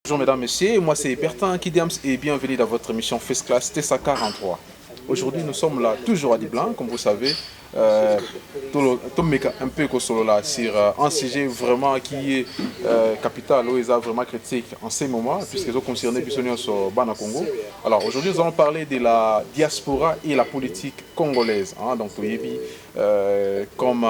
Bonjour mesdames, messieurs, moi c'est Bertin Kidiams et bienvenue dans votre émission First Class TSA 43. Aujourd'hui nous sommes là toujours à Diblanc, comme vous savez, un peu sur un sujet vraiment qui est capital, où ils ont vraiment critique en ces moments, puisqu'ils ont concerné Bissonio sur Bana Congo. Alors aujourd'hui nous allons parler de la diaspora et la politique congolaise. Donc comme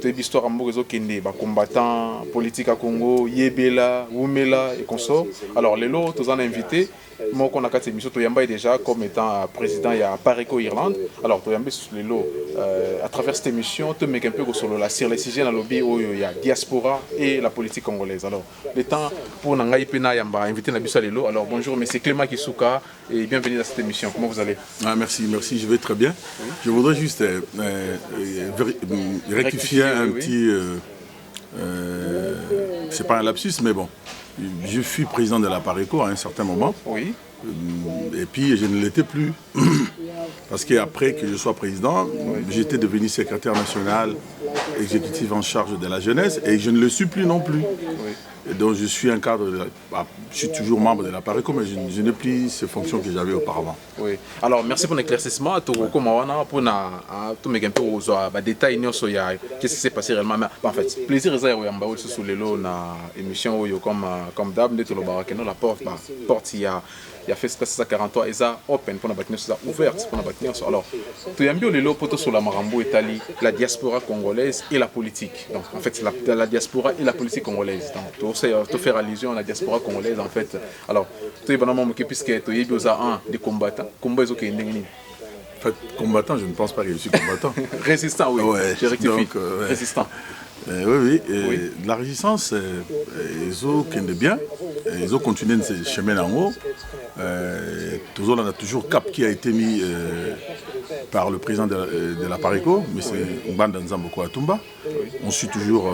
l'histoire en Morezo Kende, combattant politique à Congo, Yebela, Wumela et consorts. Alors les lots, tous en invité. Moi, on a quatre émissions, Toyamba est déjà comme étant président il y a Pareco Irlande. Alors Toyamba sur les lots, à travers cette émission, tu mets un peu sur les sujets dans le lobby où il y a diaspora et la politique congolaise. Alors le temps pour Nangaï Pena Yamba inviter Nabissa Lelo. Alors bonjour, monsieur Clément Kisuka et bienvenue dans cette émission. Comment vous allez? Merci, je vais très bien. Oui. Je voudrais juste rectifier un petit. C'est pas un lapsus, mais bon. Je fus président de la Pareco à un certain moment. Oui. Et puis je ne l'étais plus. Parce qu'après que je sois président, j'étais devenu secrétaire national exécutif en charge de la jeunesse et je ne le suis plus non plus. Oui. Et donc je suis un cadre, je suis toujours membre de la Pareco, mais je n'ai plus ces fonctions que j'avais auparavant. Oui. Alors merci pour l'éclaircissement. Pour les détails sur qu'est-ce qui s'est passé réellement. En fait, plaisir est sur les lots na émission comme d'hab, la porte il y a fait ça 43 et ça open pour ça ouverte pour alors tu as bien les lots sur la Marambo Italie, la diaspora congolaise et la politique. Donc en fait la diaspora et la politique congolaise. Donc tu faire allusion à la diaspora congolaise en fait. Alors tu es vraiment puisque tu es un des combattants, combat qui est en fait, combattant, je ne pense pas que je suis combattant. Résistant, oui. Ouais, je rectifie. Résistant. Oui. La résistance, ils ont bien, ils ont continué ce chemin en haut. Toujours, on a toujours cap qui a été mis par le président de la Pareco, M. Mbanda Nzamboko Atumba. On suit toujours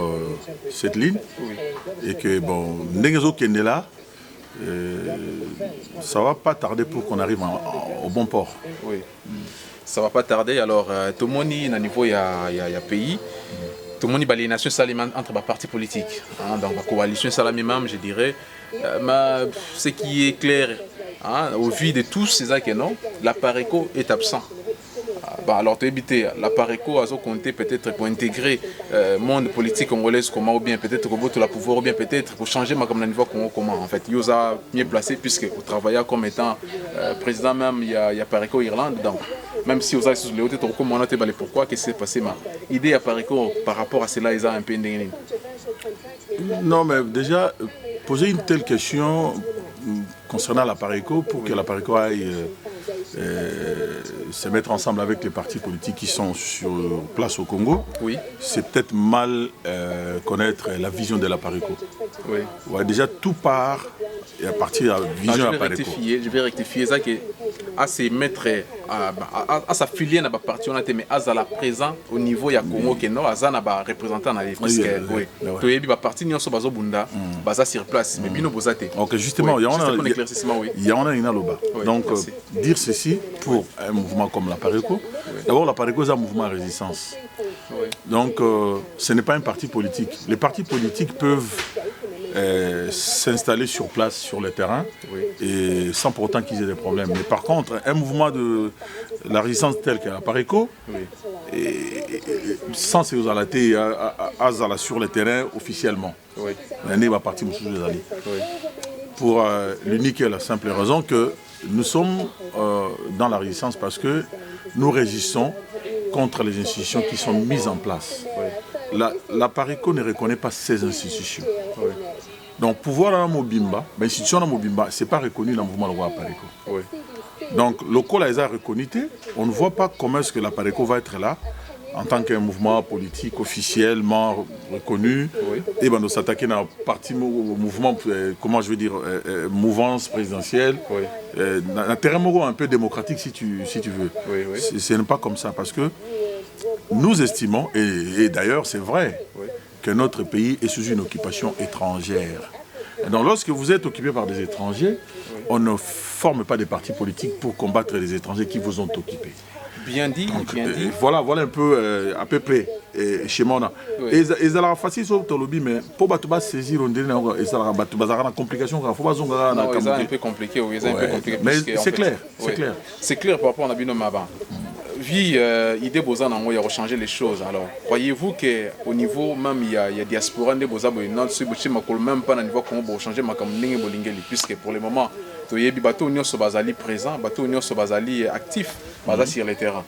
cette ligne. Et que, bon, Nengezo Kende là, ça ne va pas tarder pour qu'on arrive au bon port. Oui. Ça ne va pas tarder. Alors, tout le monde, à niveau, il y a pays. Tout le monde, les nations salement entre les partis politiques. Donc, la coalition salamimam, je dirais. Mais ce qui est clair, au vu de tous ces actes, la Pareco est absent. Alors, tu éviter la Pareco a compté peut-être pour intégrer le monde politique congolais comment ou bien peut-être pour la pouvoir ou bien peut-être pour changer ma comme niveau comment en fait il a mieux placé puisque vous travaillez comme étant président même il y a Pareco Irlande donc même si vous avez sur les hautes comment on a été pourquoi qu'est-ce qui s'est passé ma idée à Pareco par rapport à cela ils ont un peu indénié. Non mais déjà poser une telle question concernant la Pareco pour que la Pareco aille se mettre ensemble avec les partis politiques qui sont sur place au Congo, oui. C'est peut-être mal connaître la vision de la Pareco. Oui. Ouais, déjà tout part et à partir de la vision de la Pareco. Je vais rectifier ça que à se mettre à s'affilier dans la partie on a été mais à la présent au niveau ya Congo que non à na ba représentant na les puisque oui to yebi ba partie nyonso bazo bunda baza sur place mais bino bozate. OK justement il y en a une loba. Donc dire ceci pour un mouvement comme la Pareco. D'abord la Pareco est un mouvement à résistance. Donc ce n'est pas un parti politique. Les partis politiques peuvent s'installer sur place, sur le terrain, et sans pour autant qu'ils aient des problèmes. Mais par contre, un mouvement de la résistance tel que la Pareco, sans ces alatés, sur le terrain officiellement, l'année va partir pour l'unique et la simple raison que nous sommes dans la résistance parce que nous résistons contre les institutions qui sont mises en place. La Pareco ne reconnaît pas ces institutions. Donc, pouvoir dans Mobimba, l'institution dans Mobimba, ce n'est pas reconnu dans le mouvement de la Pareco. Donc, le col a reconnu, on ne voit pas comment est-ce que la Pareco va être là en tant qu'un mouvement politique officiellement reconnu. Et ben, de s'attaquer dans un parti mouvement, comment je veux dire, mouvance présidentielle, un terrain un peu démocratique si tu veux. Ce n'est pas comme ça parce que nous estimons, et d'ailleurs c'est vrai, que notre pays est sous une occupation étrangère. Et donc lorsque vous êtes occupé par des étrangers, on ne forme pas des partis politiques pour combattre les étrangers qui vous ont occupé. Bien dit, bien dit. Voilà un peu à peu près chez moi. Et ils ont facile sur le lobby, mais pour battre saisir on dirait ils ont une complication. Il faut pas c'est un peu compliqué, oui, c'est un peu compliqué. Mais c'est clair, c'est clair. C'est clair par rapport à Nabino Maba. Vie, idée Bozan il y a changé les choses. Alors, croyez-vous qu'au niveau même il y a diaspora de Bozan, même pas au niveau comment changer ma communauté bolingeli, puisque pour le moment to yebi bateau union so bazali présent, bateau union so bazali actif, bazali sur le terrain.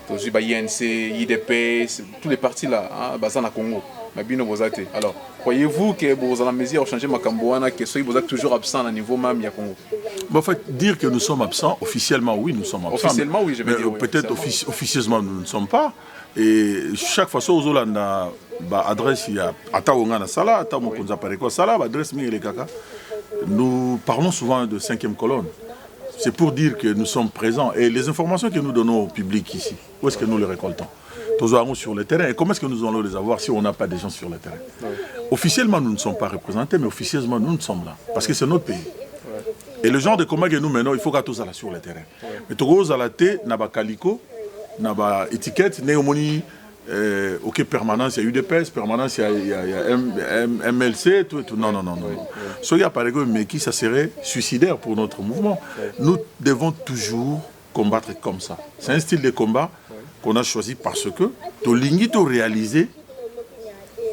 To zuba INC, IDP, tous les partis là, bazan à Congo. Mabino Bozate. Alors, croyez-vous que Bozan la mesure a changé ma camboana, que soyez Bozan toujours absent à niveau même il y a Congo? Bon, en fait, dire que nous sommes absents, officiellement, oui, nous sommes absents. Officiellement, oui, je vais dire. Peut-être officieusement, nous ne sommes pas. Et chaque fois, aux Hollandais, adresse, il y a Ataonga na Sala, Atamokonza Pareko Sala, adresse Mire Kaka. Nous parlons souvent de 5e colonne. C'est pour dire que nous sommes présents. Et les informations que nous donnons au public ici, où est-ce que nous les récoltons? Tous avons sur le terrain. Et comment est-ce que nous allons les avoir si on n'a pas des gens sur le terrain? Officiellement, nous ne sommes pas représentés, mais officieusement, nous sommes là. Parce que c'est notre pays. Et le genre de combat que nous menons, il faut qu'à tous aller sur le terrain. Mais tous à la tête, n'a pas calico, n'a pas étiquette, néomoni, ok, permanence, il y a UDPS, permanence, il y a MLC, tout. Non. Ce qui apparaît mais qui ça serait suicidaire pour notre mouvement. Nous devons toujours combattre comme ça. C'est un style de combat qu'on a choisi parce que tu l'ingis to réaliser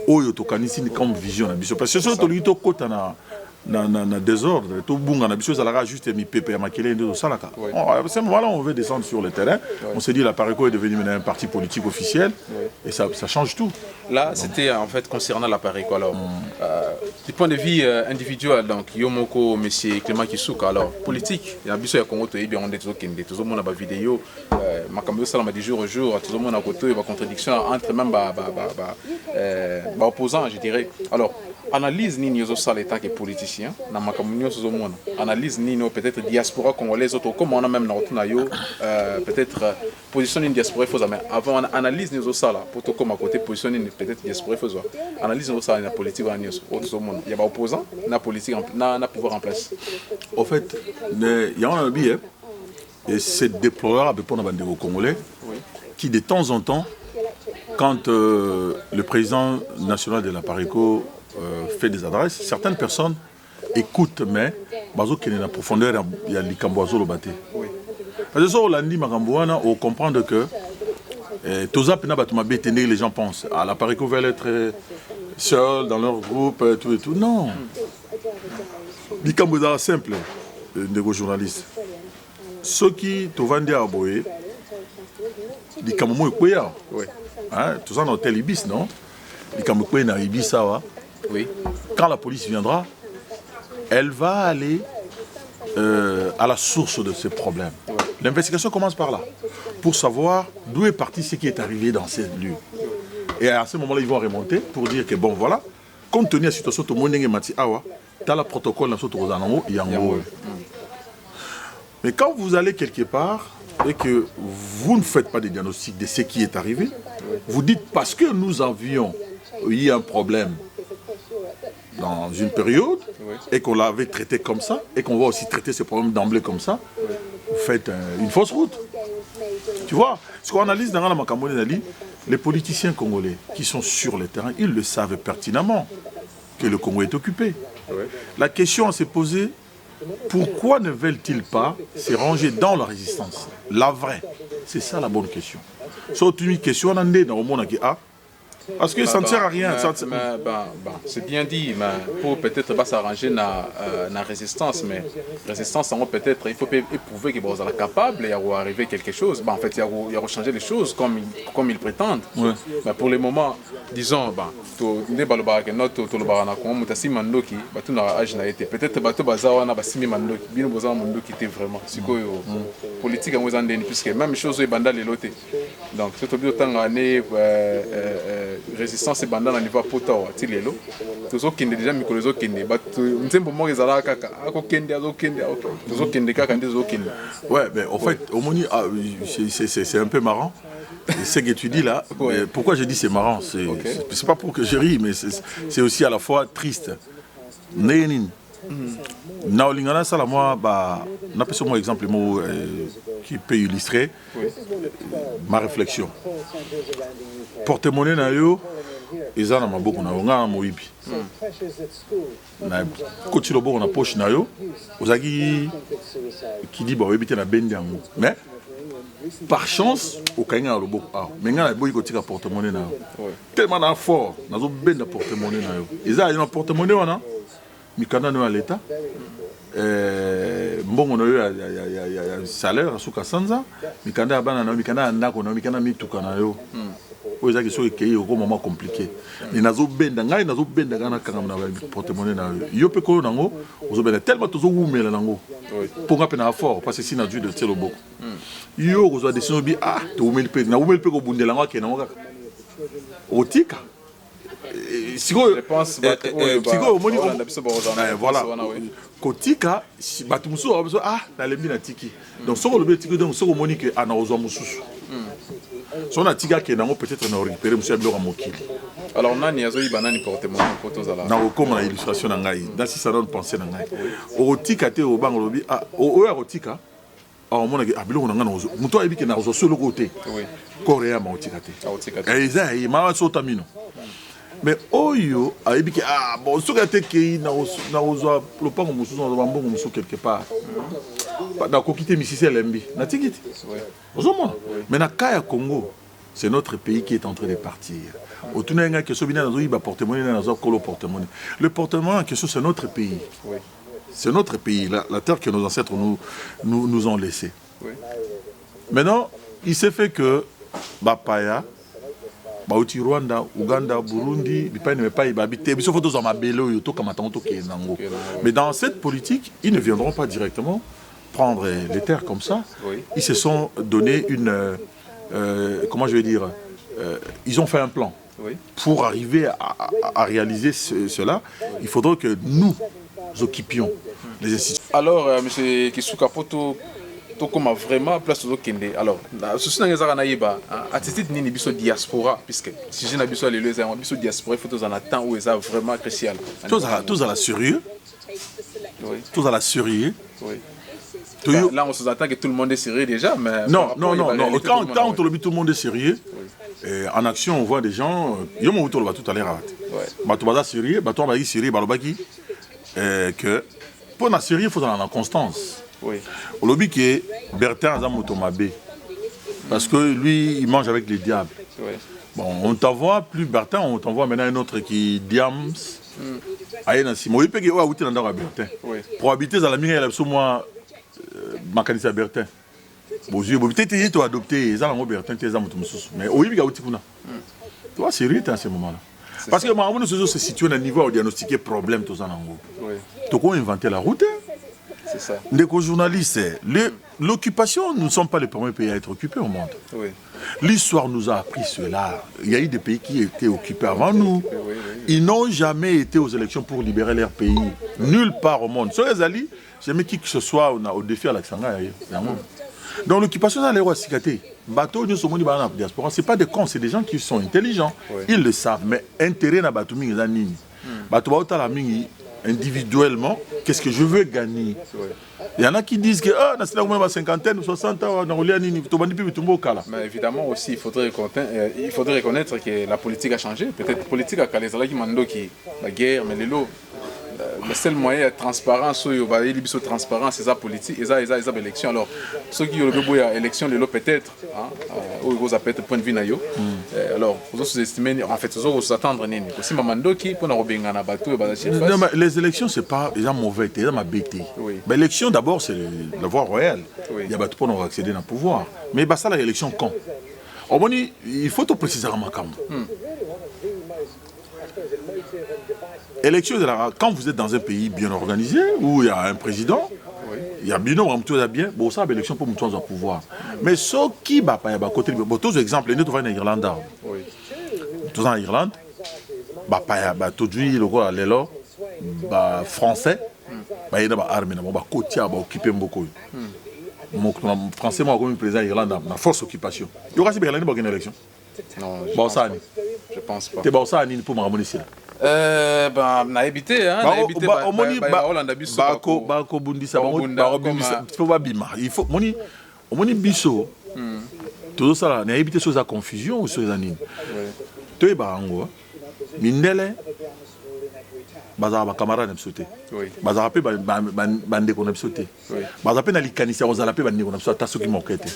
oyo to kanisi comme vision. Parce que ce que tu côté na désordre, tout bon, on a besoin de juste mi pépé à maquiller de salaka. À ce moment-là, on veut descendre sur le terrain. On s'est dit la Pareco est devenu un parti politique officiel et ça change tout. Là, c'était en fait concernant la Pareco. Alors, du point de vue individuel, donc Yomoko, Monsieur Clément Kisuka, alors politique, il y a besoin de Congo, il y a des gens tout le monde a des vidéos, Makambo Salama du jour au jour, tout le monde a côté, il y a contradiction entre même opposants, je dirais. Alors, analyse ni nous ça l'état que politicien na makambo so mona analyse ni nous peut-être diaspora congolaise auto comme on a même na rotuna yo peut-être position une diaspora faut mais avant analyse nous ça là pour tout comme à côté position une peut-être diaspora faut analyse nous ça na politique en news auto mona il y a pas opposant na politique na pouvoir en place. En fait il y a un billet et c'est déplorable pour nos bandits congolais qui de temps en temps quand le président national de la Pareco fait des adresses, certaines personnes écoutent, mais il y a une profondeur, il y a l'Ikamboazo le bâté. Parce que ça, on comprend que les gens pensent à la Pareco veulent être seuls dans leur groupe, tout et tout. Non. L'Ikamboazo est simple, de journalistes. Ceux qui te vendent à Boé, l'Ikamboazo est quoi? Tout ça dans l'hôtel Ibis, non? L'Ikamboazo est dans Ibis, ça va. Oui. Quand la police viendra, elle va aller à la source de ces problèmes. L'investigation commence par là, pour savoir d'où est parti ce qui est arrivé dans ces lieux. Et à ce moment-là, ils vont remonter pour dire que bon, voilà, compte tenu de la situation, tout le monde est mati awa, tu as le protocole dans ce yango. Mais quand vous allez quelque part et que vous ne faites pas de diagnostic de ce qui est arrivé, vous dites parce que nous avions eu un problème dans une période et qu'on l'avait traité comme ça et qu'on va aussi traiter ce problème d'emblée comme ça, vous faites une fausse route. Tu vois, ce qu'on analyse dans la Macambonali, les politiciens congolais qui sont sur le terrain, ils le savent pertinemment que le Congo est occupé. La question à se poser, pourquoi ne veulent-ils pas se ranger dans la résistance? La vraie, c'est ça la bonne question. C'est une question dans le monde qui a. Parce que ça ne sert à rien. C'est bien dit, mais pour peut-être pas s'arranger dans la résistance, mais résistance, peut-être, il faut éprouver que vous êtes capable et arriver quelque chose. En fait, il y a changer les choses comme ils prétendent. Mais pour le moment, disons, peut-être vraiment politique puisque même chose est bandale l'autre. Donc, c'est résistance et bandana à niveau pota wa tilelo tozo kende déjà mikolo kende ba nzembo mo ezala kaka akokende azokende tozo kende kaka ndezo kende. Ouais, mais en fait au moni c'est un peu marrant ce que tu dis là. Pourquoi je dis c'est marrant, c'est pas pour que je ris, mais c'est aussi à la fois triste. Nénin na olingana sala moi ba na peso mo exemple mo qui peut illustrer ma réflexion. Porte-monnaie na yo, ils en ont beaucoup na nga moibi. Na côté le bon na poche na yo, ozaki qui dit bon éviter na bendiango. Mais par chance, au Kenya le beaucoup. Mais nga boy ko tika porte-monnaie na yo. Tellement na fort, na zo benda porte-monnaie na yo. Ils a porte-monnaie wana, mikana no à l'état. Mbongo no yo ya salaire asuka sanza, mikanda bana na mikanda ndako na mikanda mituka na yo. Oyo ezaki soki ekei oko moment compliqué. Mais nazobenda ngai nazobenda kana kanga na porte-monnaie na yo pe ko nango ozobenda tellement tozowumela nango. Ponga pe na fort parce que si na dû de telo boko. Yo ozwa décision bi to wumeli pe na wumeli pe ko bundela ngwa ke nango kaka. Otika. Je pense voilà. Kotika batu musu na lembi na tiki. Donc soko le tiki donc soko moni que ana ozwa mususu. Son atiga ke nango peut-être na récupérer monsieur biloko mokili. Alors nani azoyi banani porte-monnaie photos ala. Na okoma na illustration na ngai. Dans si ça donne penser na ngai. Otika te obango lobi oya otika. Alors mon a biloko na ngana ozo. Muto ayebi ke na ozo solo côté. Oui. Korea ma otika te. Otika te. Eza ma so tamino. Mais oyo ayebi ke bon soki ate ke na ozo lopango mususu na mbongo mususu quelque part. Na kokite misisi elembi. Na tikiti. Oui. Mais na Kaya Congo, c'est notre pays qui est en train de partir. Au Tunenga, que Sobina n'a porte-monnaie, porte-monnaie. Le porte-monnaie en question, c'est notre pays. Oui. C'est notre pays, la terre que nos ancêtres nous ont laissée. Oui. Maintenant, il s'est fait que Bapaya, Bauti Rwanda, Ouganda, Burundi, mais dans cette politique, ils ne viendront pas directement prendre les terres comme ça. Oui. Ils se sont donné une... comment je vais dire ils ont fait un plan. Oui. Pour arriver à réaliser cela. Oui. Il faudrait que nous occupions les institutions. Alors, M. Kisuka Poto, comment vraiment place au Kende. Alors, ceci n'est pas à titre ni biso diaspora, puisque si je n'ai pas les biso diaspora, il faut en attendre où est vraiment crucial. Tous à la sérieux. Oui. Tous à la sérieux. Oui. Là, on s'attend que tout le monde est sérieux déjà, mais... Non. Quand tout le monde est sérieux, en action, on voit des gens... Yo mo tout à l'heure. Tu vas sérieux, tu vas sérieux, que pour la sérieux, il faut en constance. Au lobby qui est Bertin Azamotomabé, parce que lui, il mange avec les diables. Bon, on t'envoie plus Bertin, on t'envoie maintenant un autre qui Diams. Pour habiter dans la mine, il y a moi. Ma candidature Bertin. Bon, peut-être tu as adopté les gens Bertin, tu es un mais oui, il y a aussi kuna. Tu vois, c'est sérieux à ce moment-là. Parce que moi, nous se situe à un niveau où diagnostiquer problème tous en ango. Tu as inventé la route. C'est ça. Les journalistes, l'occupation, nous ne sommes pas les premiers pays à être occupés au monde. Oui. L'histoire nous a appris cela. Il y a eu des pays qui étaient occupés avant nous. Oui. Ils n'ont jamais été aux élections pour libérer leur pays. Nulle part au monde. Sur les alliés, jamais qui que ce soit au défi à l'Axanga. Donc l'occupation dans les rois cicatés. Bateau, nous sommes en diaspora. Ce n'est pas des cons, c'est des gens qui sont intelligents. Oui. Ils le savent. Mais intérêt na bateau mingi zanini. Bateau baota la mingi individuellement, qu'est-ce que je veux gagner? Il y en a qui disent que dans la cinquantaine, 60 ans, mais évidemment aussi, il faudrait reconnaître que la politique a changé. Peut-être la politique a calé la guerre, mais le seul moyen de transparence, c'est la politique, c'est l'élection. Alors, ceux qui ont l'élection, peut-être, ou ils ont peut-être point de vue. Alors, vous sous-estimez, en fait, vous s'attendre. Les élections, ce n'est pas mauvais, c'est ma bêtise. L'élection, d'abord, c'est la voie royale. Il y a des gens pour accéder au pouvoir. Mais ça, l'élection, quand il faut tout préciser à ma camp. Élection, quand vous êtes dans un pays bien organisé, où il y a un président, il y a bien, bon, ça, l'élection pour nous au pouvoir. Mais ce qui va pas, côté, tous les exemples, nous sommes en Irlande. Tous en Irlande, tout le roi, les français, il y a des armes, il y a occupé beaucoup. Français, moi, comme président d'Irlande, la force occupation. Il y aura une élection. Non, je pense pas. Tu es pour m'amener ici. Na habité il faut moni au moins biso tout ça n'a évité sur la confusion ou sur les années tu es barango mindele bazara ba camarade n'absoté bazara pe bande ko n'absoté bazara pe na likanisi on zala pe bande ko n'absoté taso ki mokete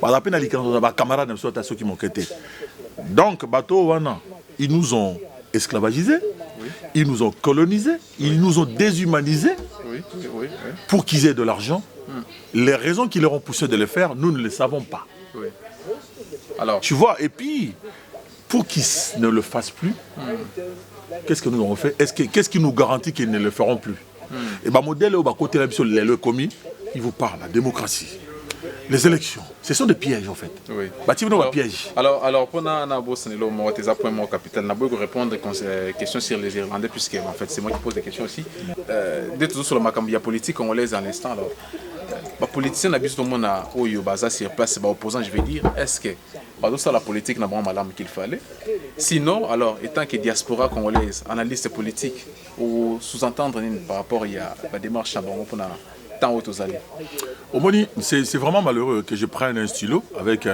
bazara pe na likanisi ba camarade n'absoté taso ki mokete donc bateau wana ils nous ont esclavagisés, ils nous ont colonisés, ils nous ont déshumanisés pour qu'ils aient de l'argent. Les raisons qui leur ont poussé de le faire, nous ne le savons pas. Alors, tu vois, et puis, pour qu'ils ne le fassent plus, qu'est-ce que nous avons fait? Qu'est-ce qui nous garantit qu'ils ne le feront plus? Et bien, modèle au côté de le commis, il vous parle, la démocratie. Les élections, ce sont des pièges en fait. Oui. Alors, pendant mon capital, on a répondre aux questions sur les Irlandais, puisque en fait c'est moi qui pose des questions aussi. Dès toujours sur la macambia politique, on laisse à l'instant. Alors, les politiciens n'ont pas besoin sur place, les opposants, je vais dire, est-ce que la politique n'a pas mal qu'il fallait? Sinon, alors, étant que diaspora congolaise, analyste politique, ou sous-entendre par rapport à la démarche pour tant aux alliés. Omoni, c'est vraiment malheureux que je prenne un stylo avec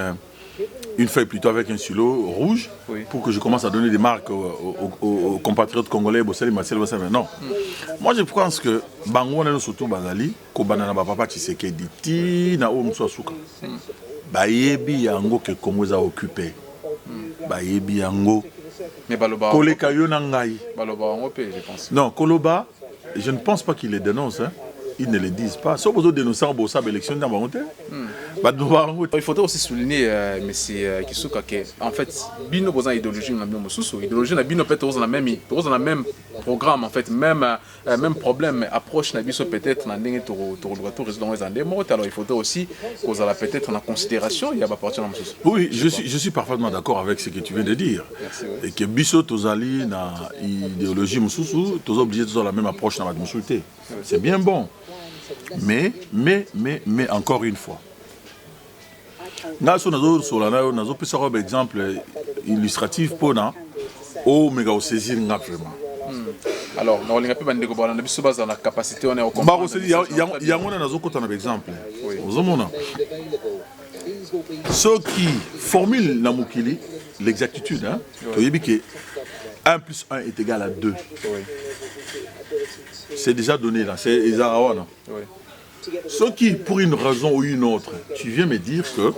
une feuille plutôt avec un stylo rouge pour que je commence à donner des marques aux compatriotes congolais. Non. Moi je pense que Bango na surtout Bazali, Kobana na papa Tshisekedi ti na o mswasuka. Bayebi yango que Congo a occupé. Bayebi yango. Mais Baloba. Koleka yo na ngai. Baloba en OP, je pense. Non, Koloba, je ne pense pas qu'il les dénonce. Hein. Ils ne le disent pas. Sauf aux autres dénoncer en Bossa, l'élection dans il faudrait aussi souligner, M. Kisuka, qu'en fait, Bino Bosa idéologie, idéologie, Bino peut être dans le même programme, en fait, même problème, mais approche peut-être dans le retour résident des Andés. Alors il faudrait aussi qu'on ait peut-être en considération, il y a pas partir dans le sous. Oui, je suis parfaitement d'accord avec ce que tu viens de dire. Merci, oui. Et que Bisso Tozali, na idéologie Moussoussou, tous obligés de la même approche dans la Moussouté. C'est bien bon. Mais encore une fois, nous avons un exemple illustratif pour nous, mais aussi saisir vraiment. Alors, on a la capacité, on est au combat. Il y a un exemple. Ceux qui formulent l'exactitude, que 1 plus 1 est égal à 2. C'est déjà donné là, c'est Isarawa. Ce qui, pour une raison ou une autre, tu viens me dire que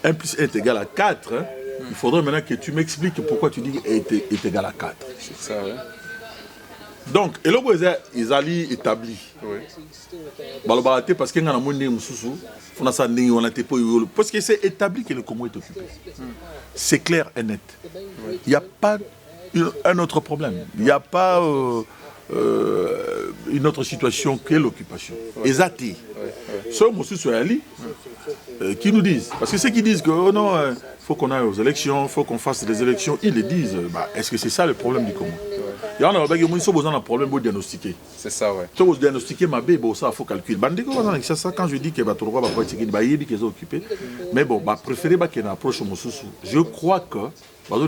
1 plus 1 est égal à 4, il faudrait maintenant que tu m'expliques pourquoi tu dis qu'il est égal à 4. C'est ça, oui. Donc, et là, ils allaient établi. Parce que parce que c'est établi que le Congo est occupé. C'est clair et net. Il n'y a pas un autre problème. Il n'y a pas une autre situation que l'occupation. Exacté. Ceux qui nous disent, parce que ceux qui disent que oh non, faut qu'on aille aux élections, il faut qu'on fasse des élections, ils le disent. Est-ce que c'est ça le problème du Congo? Il y a un problème pour diagnostiquer. C'est ça, ouais. Si vous diagnostiquez ma bébé, il faut calculer. Quand je dis que les occupés, mais bon, préférez qu'il y ait une approche. Je crois que parce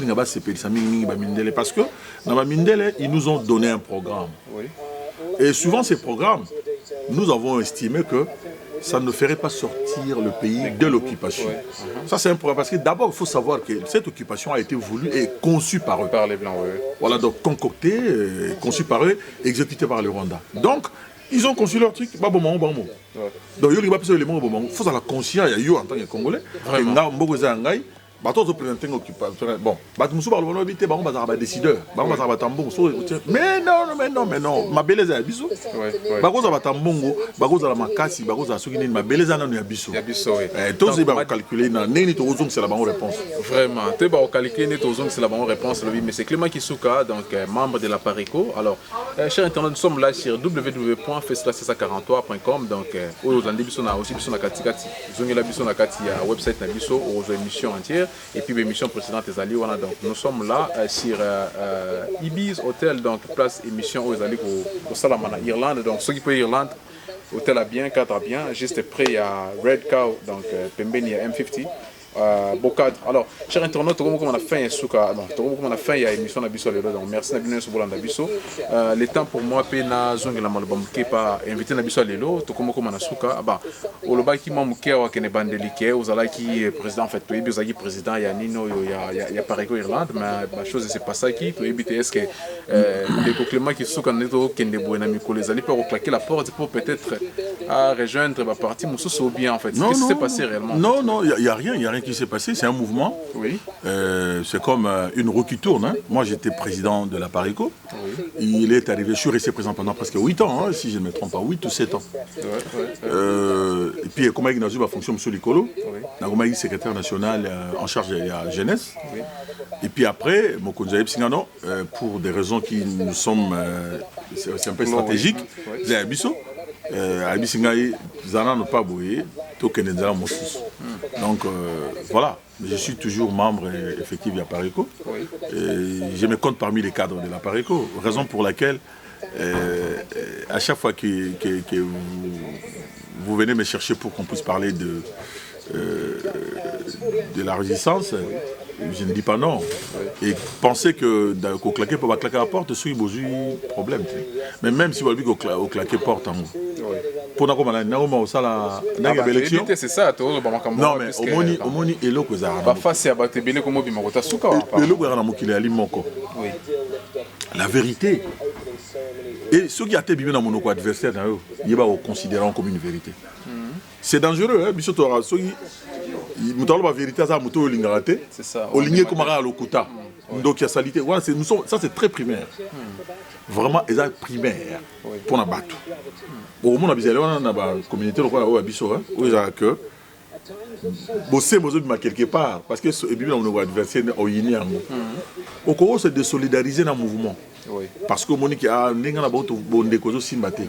que dans Mindele, ils nous ont donné un programme. Et souvent ces programmes, nous avons estimé que ça ne ferait pas sortir le pays de l'occupation. Ça c'est un problème parce que d'abord il faut savoir que cette occupation a été voulue et conçue par eux. Par les Blancs, oui. Voilà, donc concoctée, conçue par eux, exécutée par le Rwanda. Donc ils ont conçu leur truc, donc il faut avoir conscience, il y a eu en tant que Congolais, bon, décideur. Mais non, ma belle est bisou. C'est la bonne réponse. Vraiment, c'est la bonne réponse. Mais c'est Clément Kisuka, donc membre de la Pareco. Alors, chers internautes, nous sommes là sur www.festla43.com. Donc, aux Andés, nous avons aussi la website, aux émissions entières. Et puis l'émission précédente est allée, voilà, donc nous sommes là sur Ibis Hotel, donc place émission aux allées au Salamana Irlande, donc ceux qui peuvent Irlande, hôtel à bien, cadre à bien, juste près à Red Cow, donc Pembeni à M50. beau cadre. Alors, chers internautes, comme on a fait un souka, non, comme on a fait une émission d'Abisso, donc merci Nabino sur d'Abisso. Le temps pour moi, pena zonge la malbam qui pas invité Nabisso Lelo, tout comme on a souka, bah, au loba qui m'a mouké ou qui n'est pas délicat, aux ala qui est président en fait, tu es bien qui président, il y a Nino, il y a Paris Irlande, mais la chose c'est pas ça qui, tu es bien est-ce que les compléments qui sont quand on est qui ne boit n'amico les alliés pour claquer la porte pour peut-être rejoindre ma partie, mon sous bien en fait. Qu'est-ce qui s'est passé réellement? Non, non, il y a rien qui s'est passé. C'est un mouvement. Oui. C'est comme une roue qui tourne. Hein. Moi, j'étais président de la Pareco. Oui. Il est arrivé, je suis resté président pendant presque 8 ans, hein, si je ne me trompe pas, 8 ou 7 ans. Et puis, comme il a fonction M. Licolo, il est secrétaire national en charge de la jeunesse. Oui. Et puis après, Mokonjaïb Singano, pour des raisons qui nous sommes, c'est un peu stratégique, c'est Abisso. Abisingaï, Zana n'a pas bouillé, tout Kenedza Mossus. Donc voilà, je suis toujours membre effectif de la Pareco. Je me compte parmi les cadres de la Pareco, raison pour laquelle à chaque fois que vous venez me chercher pour qu'on puisse parler de la résistance, je ne dis pas non. Et penser que qu'on claquer pour claquer la porte, c'est un problème. Mais même si vous avez claquer la porte en haut. Pour nous, c'est ça. Non, mais au moni et l'eau que ça a. Face à battre belé comme au Mimorota Souka. Et l'eau que ça a mokilé à Limoko. La vérité. Et ceux qui ont été bibés dans mon adversaire, ils vont considérer comme une vérité. C'est dangereux, hein, Bisoto. La vérité, c'est ça. Au ligné comme à l'Okuta. Donc il y a salité. Voilà, ça c'est très primaire. Vraiment, ils sont primaires pour nous battre. Au moins, on a une communauté locale où ils ont que bosser quelque part parce que nos adversaires ont yéni en nous. Au Congo, c'est de solidariser dans le mouvement. Parce que Monique a n'est pas bon de causes simbaté.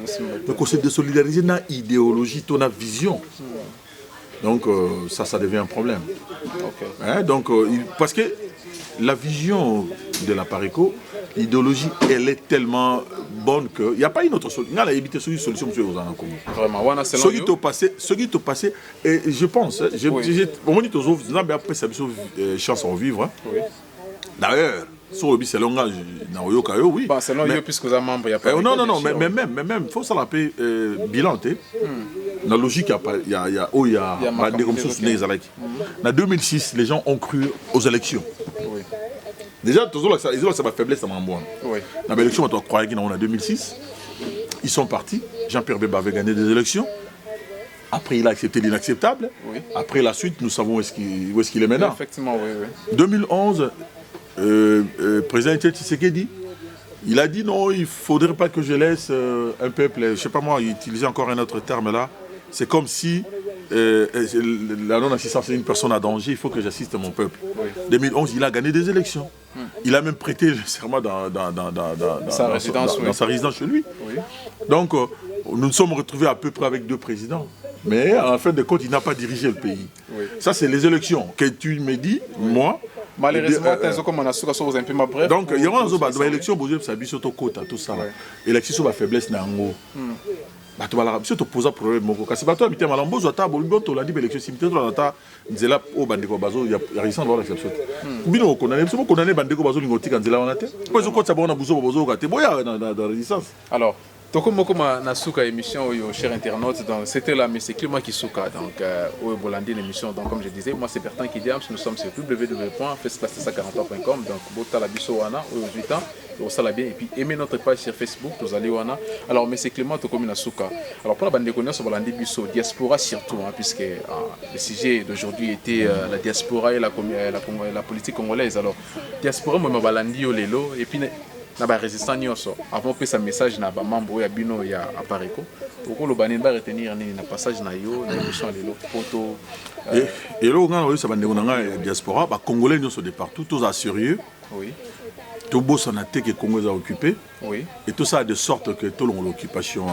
Donc c'est de solidariser dans l'idéologie, dans la vision. Donc ça devient un problème. Hein, donc parce que la vision de la Pareco, l'idéologie, elle est tellement bonne qu'il n'y a pas une autre solution. Il y a évité solution aux en commun. Vraiment, ce qui t'ont passé, et je pense, au moment où nous avons après ça chance en vivre. D'ailleurs, sur le bis, c'est l'ongage dans Oyoka, oui. C'est l'ongage puisque vous avez membre, il n'y a pas. Non, mais même, il faut ça l'appeler bilan. Dans la logique, il y a des comme ça sous les élections. En 2006, les gens ont cru aux élections. Déjà, c'est ma faiblesse, ça m'a embrouillé. Dans l'élection, on croyait qu'ils en 2006. Ils sont partis. Jean-Pierre Bemba avait gagné des élections. Après, il a accepté l'inacceptable. Après, la suite, nous savons où est-ce qu'il est maintenant. Effectivement, oui. 2011, président Tshisekedi, il a dit non, il ne faudrait pas que je laisse un peuple, je ne sais pas moi, utiliser encore un autre terme là. C'est comme si la non-assistance est une personne à danger, il faut que j'assiste mon peuple. 2011, il a gagné des élections. Il a même prêté le serment dans sa résidence chez lui. Donc, nous nous sommes retrouvés à peu près avec 2 présidents. Mais en fin de compte, il n'a pas dirigé le pays. Ça, c'est les élections que tu me dis, moi. Malheureusement, un peu ma bref. Donc, il y aura une élection, tout ça. Élection sur la faiblesse, tu vas te poser un problème. Si tu as un problème, tu as un élection. Si tu as un problème, il y a un risque de l'exception. Si tu as un problème, tu as un problème. Alors, Nasuka émission, chers internautes, c'était la Messe Climat qui souka, donc au Bolandi l'émission. Donc comme je disais, moi c'est Bertrand Kidiams, nous sommes sur www.festclasse43.com, donc Bota la Bissowana, aux 8 ans, au Salabien, et puis aimez notre page sur Facebook, nous allons wana. Alors Messe Climat, tout comme Nasuka. Alors pour la bande de connaissances sur Bolandi Bisso, diaspora surtout, hein, puisque le sujet d'aujourd'hui était la diaspora et la politique congolaise. Alors diaspora, moi ma Bolandi au Lelo, et puis na résistant nyoso avant que ça message na ba membre ya bino ya Pareco pour le banin ba retenir ni na passage na yo na émission lelo photo et là on a ça bande na diaspora ba congolais nyoso de partout tous à sérieux tout beau son attaque que Congo a occupé et tout ça de sorte que tout l'occupation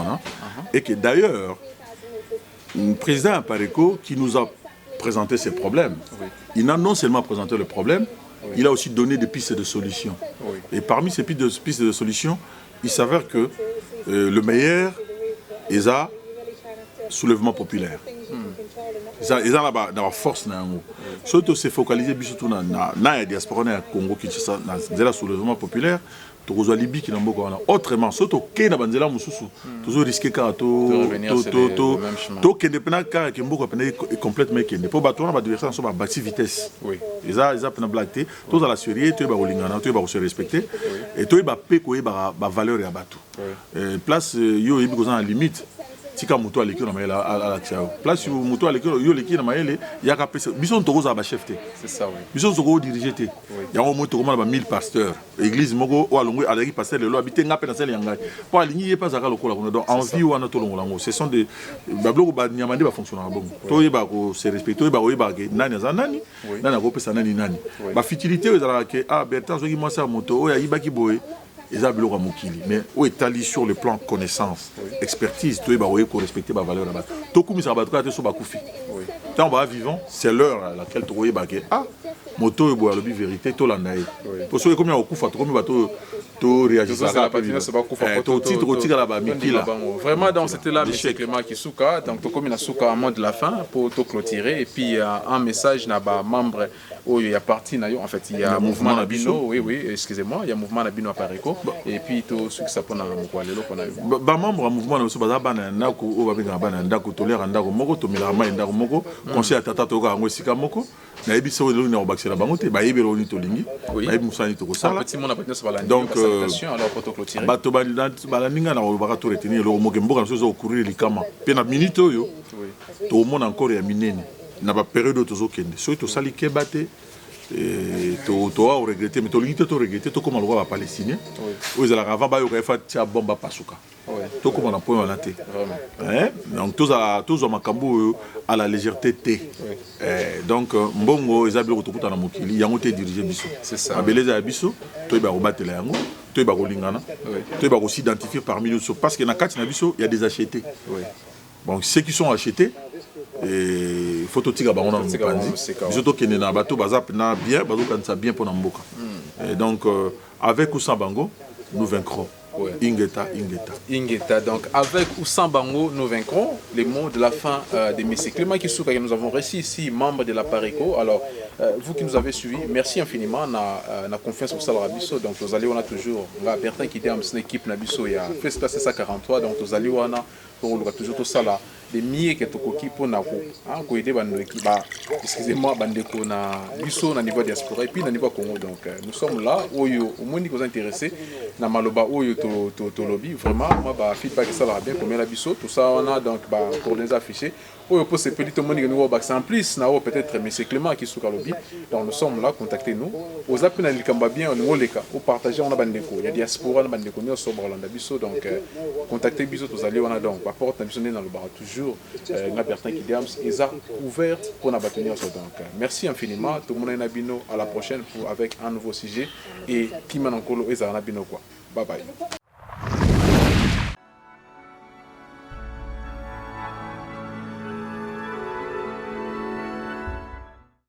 et que d'ailleurs le président Pareco qui nous a présenté ses problèmes il n'a non seulement présenté le problème. Il a aussi donné des pistes de solutions. Et parmi ces pistes de solutions, il s'avère que le meilleur est à soulèvement populaire. Ils ont la force. Surtout se focaliser surtout dans la diaspora na Congo Kinshasa, dans le soulèvement populaire. Tokozwa Libye qui n'a pas encore autrement surtout que na banzela mususu toujours risquer car to kende pena car que mboko pena complètement kende pour battre na adversaire sur bâti vitesse oui ils pena blaguer tous à la série tu ba olingana tu ba se respecter et tu ba pe ko ba valeur ya bato place yo yebi kozana limite tika muto aleki na mayela à la place yo muto aleki yo leki na mayele ya ka pesa bison tokoza ba chef c'est ça oui bison toko diriger te ya mo moto comme ba 1000 pasteurs église moko o alongo aleki pasteur le lo habiter ngapé na sel yanga po alingi pa zaka lokola kuna donc envie wana to longola ngo ce sont des babloko ba nyamande ba fonctionner bon to yeba ko se respecter yeba ko yeba ke nani za nani nani ko pesa nani ba futilité ezala ke ah Bertrand soki moi ça moto o ya yibaki boye mais où est allé sur le plan connaissance, expertise, tu es respecter ma valeur là-bas. Tout comme ça va être sur Bakoufi. Tant bas vivant, c'est l'heure à laquelle tu es bagué. Ah, moto et boire le vérité, tout l'anaï. Pour ceux qui ont couvert, comme bateau, tout réagit. Vraiment, donc c'était là, M. Clément Kisuka. Donc, tout comme il a souka à mot de la fin pour tout clôturer. Et puis, un message n'a pas membre. Oh, il y a parti, en fait, il y a mouvement Nabino, oui, excusez-moi, il y a mouvement Nabino à Pareco, et puis tout ce qui s'appelle Mokwalelo qu'on a vu. Membre mouvement Nabino, Bazabana, Ndako, Obabana, Ndako, Tolera, Ndako Moko, Tomilama, Ndako Moko, conseil à Tata Toga, Ngosika Moko, Naïbiso, le Nord Baxela Bamote, Baïbelo Tolingi, Baïb Moussani Tokosala. Donc, alors pour clôturer. Balaninga, na Barato retenir, le Mogembo, quand ils ont couru les Kama, Pena Minito, tout le monde encore est à Mineni. N'a pas période de kende so to sali kebate to regretter mais to limite to regretter to comme le roi palestinien où ils allaient avant ba yo fa tia bomba pasuka to comme on a point laté hein donc tous au makambo à la légèreté t donc mbongo ezabilo ko tukuta na mokili yango te diriger biso c'est ça abeleza ya biso to ba robatela yango to ba rolingana to ba s'identifier parmi nous parce que na kati na biso il y a des achetés bon ceux qui sont achetés et photo tika bango na mpanzi biso kende na bato bazap na bien bazo kanisa bien pour na mboka et donc avec ou sans bango nous vaincrons. Ingeta, donc avec ou sans bango, nous vaincrons. Les mots de la fin de M. Clément Kisuka que nous avons reçu ici, membre de la Pareco. Alors, vous qui nous avez suivis, merci infiniment. Na confiance pour ça la Rabisso. Donc, nous allons toujours, Bertrand qui était en équipe Nabisso, il y a fait ça 40 donc nous allons pour toujours tout ça là. Des milliers qui sont occupés pour nous aider excusez-moi bandeko na biso na niveau diaspora et puis na niveau Congo donc nous sommes là au moins nous intéressés na maloba oyo to lobby vraiment moi ba feedback ça va bien comme la biso tout ça on a donc ba coordonnées affichées pour ces petits monde nous bac en plus na peut-être M. Clément qui sous lobby donc nous sommes là contactez-nous aux appels na likamba bien on les cas au partager on a bandeko il y a diaspora na bandeko nous sommes Rolanda biso donc contactez biso tous allez on a donc la porte na biso dans le bar toujours la Bertrand qui est ouverte pour nous tenir donc merci infiniment tout le monde est à la prochaine pour avec un nouveau sujet et qui m'a encore bye bye.